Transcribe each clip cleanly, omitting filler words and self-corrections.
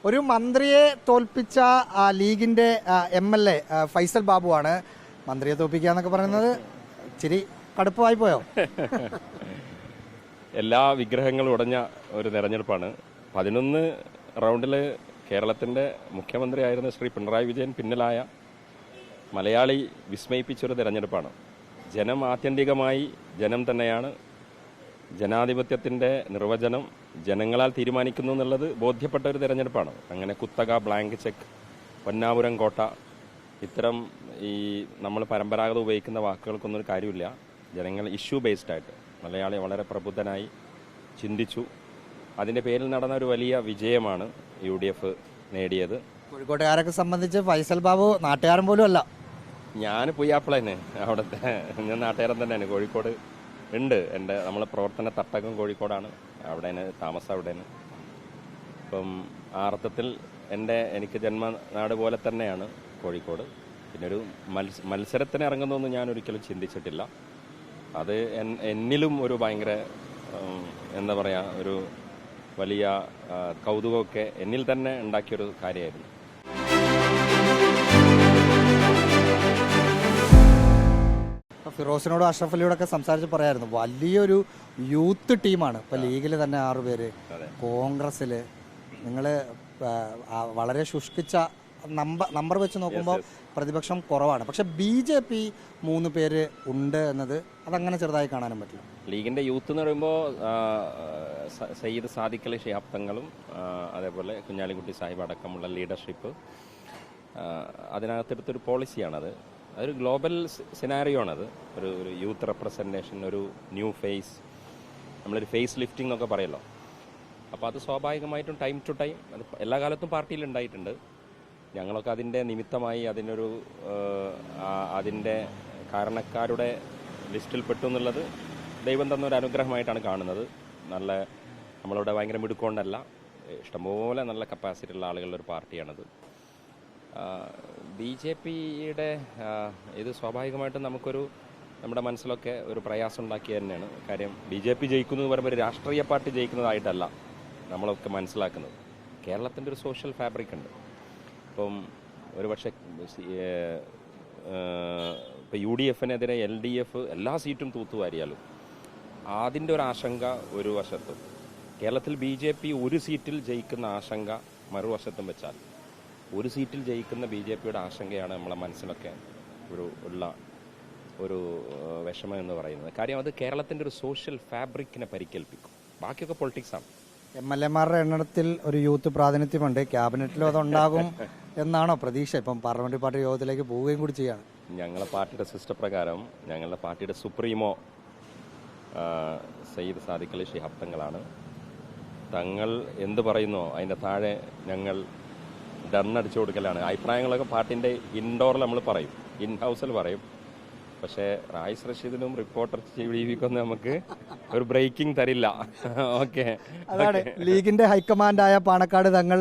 ഒരു മന്ത്രിയെ തോൽപ്പിച്ച ലീഗിന്റെ MLA ഫൈസൽ ബാബുവാണ്. മന്ത്രിയെ തോൽപ്പിക്കുക എന്നൊക്കെ പറയുന്നത് ഇച്ചിരി കടുപ്പമായി പോയോ? എല്ലാ വിഗ്രഹങ്ങളും ഉടഞ്ഞ ഒരു തെരഞ്ഞെടുപ്പാണ്. 11 റൗണ്ടിൽ കേരളത്തിന്റെ മുഖ്യമന്ത്രിയായിരുന്ന ശ്രീ പിണറായി വിജയൻ പിന്നിലായ മലയാളി വിസ്മയിപ്പിച്ചൊരു തെരഞ്ഞെടുപ്പാണ്. ജനം ആത്യന്തികമായി ജനം തന്നെയാണ്. ജനാധിപത്യത്തിന്റെ നിർവചനം ജനങ്ങളാൽ തീരുമാനിക്കുന്നു എന്നുള്ളത് ബോധ്യപ്പെട്ട ഒരു തെരഞ്ഞെടുപ്പാണ്. അങ്ങനെ കുത്തക, ബ്ലാങ്ക് ചെക്ക്, പൊന്നാപുരം കോട്ട, ഇത്തരം ഈ നമ്മൾ പരമ്പരാഗത ഉപയോഗിക്കുന്ന വാക്കുകൾക്കൊന്നും ഒരു കാര്യമില്ല. ജനങ്ങൾ ഇഷ്യൂ ബേസ്ഡ് ആയിട്ട് മലയാളി വളരെ പ്രബുദ്ധനായി ചിന്തിച്ചു. അതിന്റെ പേരിൽ നടന്ന ഒരു വലിയ വിജയമാണ് UDF നേടിയത്. കോഴിക്കോട്ടുകാരൊക്കെ സംബന്ധിച്ച് ഫൈസൽ ബാബു നാട്ടുകാരൻ പോലും അല്ല. ഞാൻ പുയ്യാപ്പിളന്, അവിടുത്തെ ഞാൻ നാട്ടുകാരൻ തന്നെയാണ്. കോഴിക്കോട് ഉണ്ട്. എൻ്റെ നമ്മളെ പ്രവർത്തന തട്ടകം കോഴിക്കോടാണ്. അവിടെയാണ് താമസം. അവിടെയാണ്. ഇപ്പം ആ അർത്ഥത്തിൽ എനിക്ക് ജന്മനാട് പോലെ തന്നെയാണ് കോഴിക്കോട്. പിന്നെ ഒരു മത്സരത്തിന് ഇറങ്ങുന്നൊന്നും ഞാൻ ഒരിക്കലും ചിന്തിച്ചിട്ടില്ല. അത് എന്നിലും ഒരു ഭയങ്കര എന്താ പറയുക, ഒരു വലിയ കൗതുകമൊക്കെ എന്നിൽ തന്നെ ഉണ്ടാക്കിയൊരു കാര്യമായിരുന്നു. ഫിറോസിനോടും അഷ്റഫ് അലിയോടൊക്കെ സംസാരിച്ച് പറയായിരുന്നു, വലിയൊരു യൂത്ത് ടീമാണ്. ഇപ്പൊ ലീഗിൽ തന്നെ 6 പേര്, കോൺഗ്രസിൽ നിങ്ങൾ വളരെ ശുഷ്കിച്ച നമ്പർ വെച്ച് നോക്കുമ്പോൾ പ്രതിപക്ഷം കുറവാണ്. പക്ഷെ BJP 3 പേര് ഉണ്ട് എന്നത് അതങ്ങനെ ചെറുതായി കാണാനും പറ്റില്ല. ലീഗിന്റെ യൂത്ത് എന്ന് പറയുമ്പോൾ സയ്യിദ് സാദിഖ് അലി ശിഹാബ് തങ്ങളും അതേപോലെ കുഞ്ഞാലിക്കുട്ടി സാഹിബ് അടക്കമുള്ള ലീഡർഷിപ്പ്, അതിനകത്തെടുത്തൊരു പോളിസിയാണത്. അതൊരു ഗ്ലോബൽ സിനാരിയോ ആണത്. ഒരു യൂത്ത് റെപ്രസെൻറ്റേഷൻ, ഒരു ന്യൂ ഫേസ്, നമ്മളൊരു ഫേസ് ലിഫ്റ്റിംഗ് എന്നൊക്കെ പറയല്ലോ. അപ്പോൾ അത് സ്വാഭാവികമായിട്ടും ടൈം ടു ടൈം അത് എല്ലാ കാലത്തും പാർട്ടിയിൽ ഉണ്ടായിട്ടുണ്ട്. ഞങ്ങളൊക്കെ അതിൻ്റെ നിമിത്തമായി അതിൻ്റെ കാരണക്കാരുടെ ലിസ്റ്റിൽ പെട്ടു എന്നുള്ളത് ദൈവം തന്ന ഒരു അനുഗ്രഹമായിട്ടാണ് കാണുന്നത്. നമ്മളിവിടെ ഭയങ്കര മിടുക്കൊണ്ടല്ല, ഇഷ്ടംപോലെ നല്ല കപ്പാസിറ്റി ഉള്ള ആളുകളുടെ ഒരു പാർട്ടിയാണത്. BJPയുടെ ഇത് സ്വാഭാവികമായിട്ടും നമ്മുടെ മനസ്സിലൊക്കെ ഒരു പ്രയാസം ഉണ്ടാക്കിയ തന്നെയാണ്. കാര്യം BJP ജയിക്കുന്നു എന്ന് പറയുമ്പോൾ ഒരു രാഷ്ട്രീയ പാർട്ടി ജയിക്കുന്നതായിട്ടല്ല നമ്മളൊക്കെ മനസ്സിലാക്കുന്നത്. കേരളത്തിൻ്റെ ഒരു സോഷ്യൽ ഫാബ്രിക് ഉണ്ട്. ഇപ്പം ഒരുപക്ഷെ ഇപ്പം UDFനെതിരെ LDF എല്ലാ സീറ്റും തൂത്തുവാരിയാലും അതിൻ്റെ ഒരു ആശങ്ക ഒരു വശത്തും, കേരളത്തിൽ BJP ഒരു സീറ്റിൽ ജയിക്കുന്ന ആശങ്ക മറുവശത്തും വെച്ചാൽ ഒരു സീറ്റിൽ ജയിക്കുന്ന BJPയുടെ ആശങ്കയാണ് നമ്മളെ മനസ്സിലൊക്കെ ഒരു വിഷമം എന്ന് പറയുന്നത്. കാര്യം അത് കേരളത്തിൻ്റെ ഒരു സോഷ്യൽ ഫാബ്രിക്കിനെ പരിക്കേൽപ്പിക്കും. ബാക്കിയൊക്കെ പൊളിറ്റിക്സാണ്. MLA-മാരുടെ എണ്ണത്തിൽ ഒരു യൂത്ത് പ്രാതിനിധ്യമുണ്ട്. ക്യാബിനറ്റിലും അതുണ്ടാകും എന്നാണോ പ്രതീക്ഷ? ഇപ്പം പാർലമെന്റ് പാർട്ടി യോഗത്തിലേക്ക് പോവുകയും കൂടി ചെയ്യാണ്. ഞങ്ങളുടെ പാർട്ടിയുടെ സിസ്റ്റം പ്രകാരം ഞങ്ങളുടെ പാർട്ടിയുടെ സുപ്രീമോ സയ്യിദ് സാദിഖ് അലി ശിഹാബ് തങ്ങളാണ്. തങ്ങൾ എന്ത് പറയുന്നോ അതിൻ്റെ താഴെ ഞങ്ങൾ ഡണ്ണടിച്ചു കൊടുക്കലാണ്. അഭിപ്രായങ്ങളൊക്കെ പാർട്ടിൻ്റെ ഇൻഡോറിൽ നമ്മൾ പറയും, ഇൻ ഹൗസിൽ പറയും. പക്ഷേ റായിസ് റഷീദിനും റിപ്പോർട്ടർ TVക്കൊന്നും നമുക്ക് ഒരു ബ്രേക്കിംഗ് തരില്ല. ഓക്കെ, അതാണ് ലീഗിന്റെ ഹൈക്കമാൻഡായ പാണക്കാട് തങ്ങൾ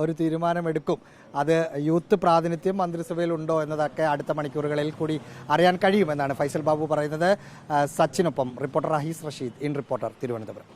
ഒരു തീരുമാനമെടുക്കും. അത് യൂത്ത് പ്രാതിനിധ്യം മന്ത്രിസഭയിൽ ഉണ്ടോ എന്നതൊക്കെ അടുത്ത മണിക്കൂറുകളിൽ കൂടി അറിയാൻ കഴിയുമെന്നാണ് ഫൈസൽ ബാബു പറയുന്നത്. സച്ചിനൊപ്പം reporter Rahees Rasheed, in reporter, Thiruvananthapuram.